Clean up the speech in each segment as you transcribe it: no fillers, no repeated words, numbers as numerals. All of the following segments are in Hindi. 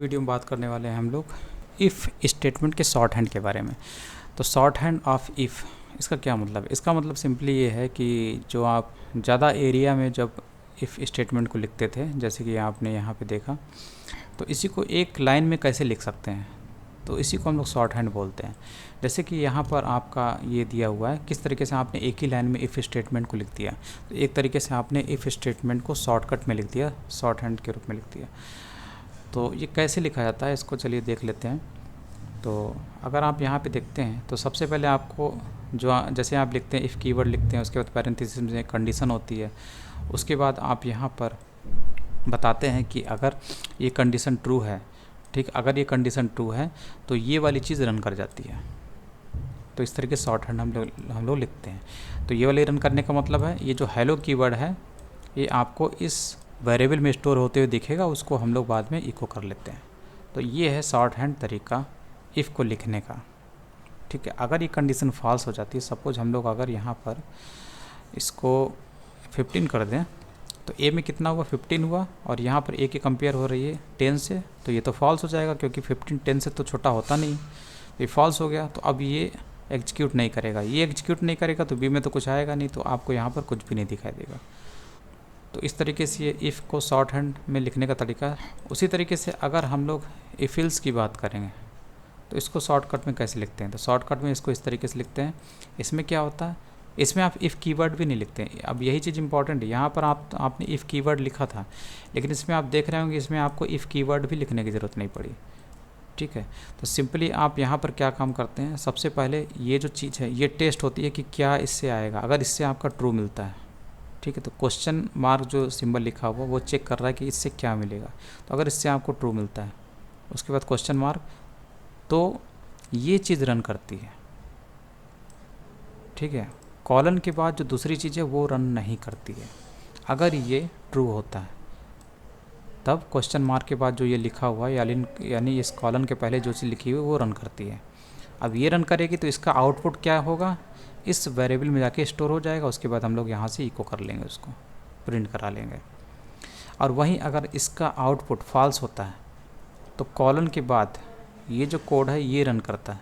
वीडियो में बात करने वाले हैं हम लोग इफ़ स्टेटमेंट के शॉर्ट हैंड के बारे में। तो शॉर्ट हैंड ऑफ इफ़ इसका क्या मतलब है? इसका मतलब सिंपली ये है कि जो आप ज़्यादा एरिया में जब इफ़ स्टेटमेंट को लिखते थे, जैसे कि आपने यहाँ पे देखा, तो इसी को एक लाइन में कैसे लिख सकते हैं, तो इसी को हम लोग शॉर्ट हैंड बोलते हैं। जैसे कि यहाँ पर आपका ये दिया हुआ है, किस तरीके से आपने एक ही लाइन में इफ़ स्टेटमेंट को लिख दिया। तो एक तरीके से आपने इफ़ स्टेटमेंट को शॉर्टकट में लिख दिया, शॉर्ट हैंड के रूप में लिख दिया। तो ये कैसे लिखा जाता है इसको चलिए देख लेते हैं। तो अगर आप यहाँ पे देखते हैं तो सबसे पहले आपको जो जैसे आप लिखते हैं इफ़ कीवर्ड लिखते हैं, उसके बाद पैरेंथेसिस में कंडीशन होती है, उसके बाद आप यहाँ पर बताते हैं कि अगर ये कंडीशन ट्रू है, ठीक, अगर ये कंडीशन ट्रू है तो ये वाली चीज़ रन कर जाती है। तो इस तरीके से शॉर्ट हैंड हम लोग लिखते हैं। तो ये वाली रन करने का मतलब है ये जो हेलो कीवर्ड है ये आपको इस वेरिएबल में स्टोर होते हुए दिखेगा, उसको हम लोग बाद में इको कर लेते हैं। तो ये है शॉर्ट हैंड तरीका इफ़ को लिखने का, ठीक है। अगर ये कंडीशन फॉल्स हो जाती है, सपोज हम लोग अगर यहाँ पर इसको 15 कर दें, तो ए में कितना हुआ 15 हुआ, और यहाँ पर ए की कंपेयर हो रही है 10 से, तो ये तो फॉल्स हो जाएगा क्योंकि 15 10 से तो छोटा होता नहीं, तो ये फॉल्स हो गया। तो अब ये एग्जीक्यूट नहीं करेगा, ये एग्जीक्यूट नहीं करेगा तो बी में तो कुछ आएगा नहीं, तो आपको यहाँ पर कुछ भी नहीं दिखाई देगा। तो इस तरीके से ये इफ़ को शॉर्ट हैंड में लिखने का तरीका है। उसी तरीके से अगर हम लोग इफ एल्स की बात करेंगे तो इसको शॉर्टकट में कैसे लिखते हैं, तो शॉर्टकट में इसको इस तरीके से लिखते हैं। इसमें क्या होता है, इसमें आप इफ़ कीवर्ड भी नहीं लिखते हैं। अब यही चीज़ इंपॉर्टेंट है, यहाँ पर आपने इफ़ कीवर्ड लिखा था, लेकिन इसमें आप देख रहे होंगे इसमें आपको इफ़ कीवर्ड भी लिखने की ज़रूरत नहीं पड़ी, ठीक है। तो सिंपली आप यहाँ पर क्या काम करते हैं, सबसे पहले ये जो चीज़ है ये टेस्ट होती है कि क्या इससे आएगा। अगर इससे आपका ट्रू मिलता है, ठीक है, तो क्वेश्चन मार्क जो सिंबल लिखा हुआ वो चेक कर रहा है कि इससे क्या मिलेगा। तो अगर इससे आपको ट्रू मिलता है, उसके बाद क्वेश्चन मार्क, तो ये चीज़ रन करती है, ठीक है। कॉलन के बाद जो दूसरी चीज़ है वो रन नहीं करती है। अगर ये ट्रू होता है तब क्वेश्चन मार्क के बाद जो ये लिखा हुआ है यानी इस कॉलन के पहले जो चीज़ लिखी हुई है वो रन करती है। अब ये रन करेगी तो इसका आउटपुट क्या होगा, इस वेरिएबल में जाके स्टोर हो जाएगा। उसके बाद हम लोग यहाँ से इको कर लेंगे, उसको प्रिंट करा लेंगे। और वहीं अगर इसका आउटपुट फॉल्स होता है तो कॉलन के बाद ये जो कोड है ये रन करता है,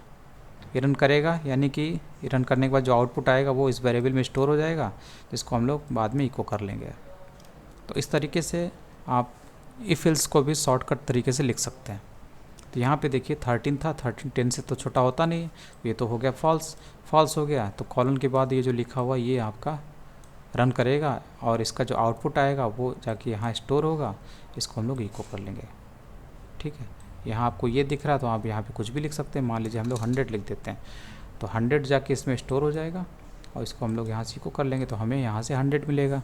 ये रन करेगा, यानी कि रन करने के बाद जो आउटपुट आएगा वो इस वेरिएबल में स्टोर हो जाएगा, जिसको हम लोग बाद में इको कर लेंगे। तो इस तरीके से आप इफ एल्स को भी शॉर्टकट तरीके से लिख सकते हैं। तो यहाँ पे देखिए 13 था, 13 10 से तो छोटा होता नहीं, ये तो हो गया फॉल्स हो गया। तो कॉलन के बाद ये जो लिखा हुआ ये आपका रन करेगा, और इसका जो आउटपुट आएगा वो जाके यहाँ स्टोर होगा, इसको हम लोग इको कर लेंगे, ठीक है। यहाँ आपको ये दिख रहा है तो आप यहाँ पे कुछ भी लिख सकते हैं। मान लीजिए हम लोग 100 लिख देते हैं, तो 100 जाके इसमें स्टोर हो जाएगा, और इसको हम लोग यहाँ से इको कर लेंगे तो हमें यहाँ से 100 मिलेगा,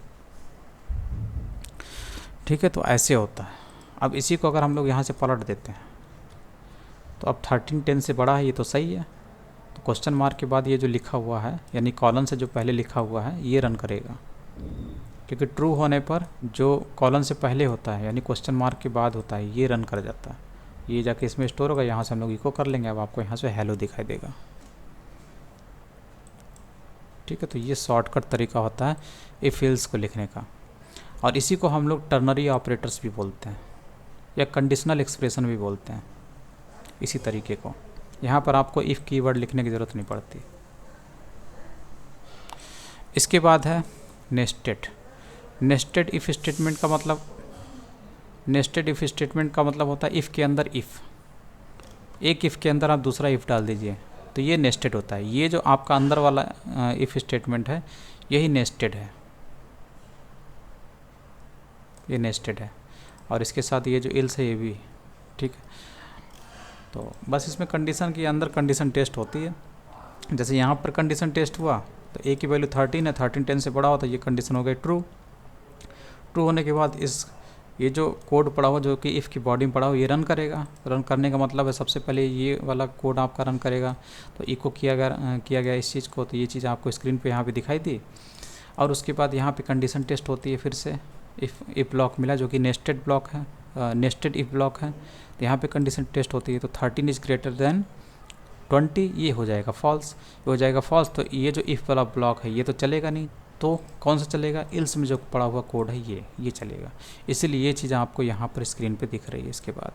ठीक है। तो ऐसे होता है। अब इसी को अगर हम लोग यहाँ से पलट देते हैं तो अब 13 10 से बड़ा है, ये तो सही है। तो क्वेश्चन मार्क के बाद ये जो लिखा हुआ है, यानी कॉलन से जो पहले लिखा हुआ है ये रन करेगा, क्योंकि ट्रू होने पर जो कॉलन से पहले होता है यानी क्वेश्चन मार्क के बाद होता है ये रन कर जाता है, ये जाके इसमें स्टोर होगा। यहाँ से हम लोग इको कर लेंगे, अब आपको यहाँ से हेलो दिखाई देगा, ठीक है। तो ये शॉर्टकट तरीका होता है इफ एल्स को लिखने का, और इसी को हम लोग टर्नरी ऑपरेटर्स भी बोलते हैं या कंडीशनल एक्सप्रेशन भी बोलते हैं। इसी तरीके को यहाँ पर आपको इफ़ कीवर्ड लिखने की ज़रूरत नहीं पड़ती। इसके बाद है नेस्टेड इफ़ स्टेटमेंट का मतलब, नेस्टेड इफ़ स्टेटमेंट का मतलब होता है इफ़ के अंदर इफ़, एक इफ़ के अंदर आप दूसरा इफ़ डाल दीजिए तो ये नेस्टेड होता है। ये जो आपका अंदर वाला इफ़ स्टेटमेंट है यही नेस्टेड है, ये नेस्टेड है। और इसके साथ ये जो एल्स है ये भी, ठीक है। तो बस इसमें कंडीशन के अंदर कंडीशन टेस्ट होती है। जैसे यहाँ पर कंडीशन टेस्ट हुआ तो ए की वैल्यू 13 है, 13 10 से बड़ा हो तो ये कंडीशन हो गई ट्रू। ट्रू होने के बाद ये जो कोड पड़ा हुआ जो कि इफ़ की बॉडी में पड़ा हुआ ये रन करेगा। रन करने का मतलब है सबसे पहले ये वाला कोड आपका रन करेगा, तो इको किया गया इस चीज़ को, तो ये चीज़ आपको स्क्रीन पे यहाँ पे दिखाई दी। और उसके बाद यहाँ पे कंडीशन टेस्ट होती है, फिर से इफ़ ब्लॉक मिला जो कि नेस्टेड ब्लॉक है, नेस्टेड इफ़ ब्लॉक है, तो यहाँ पे कंडीशन टेस्ट होती है। तो 13 इज़ ग्रेटर देन 20 ये हो जाएगा फॉल्स, तो ये जो इफ़ वाला ब्लॉक है ये तो चलेगा नहीं, तो कौन सा चलेगा, इल्स में जो पड़ा हुआ कोड है ये चलेगा। इसीलिए ये चीज़ आपको यहाँ पर स्क्रीन पे दिख रही है इसके बाद।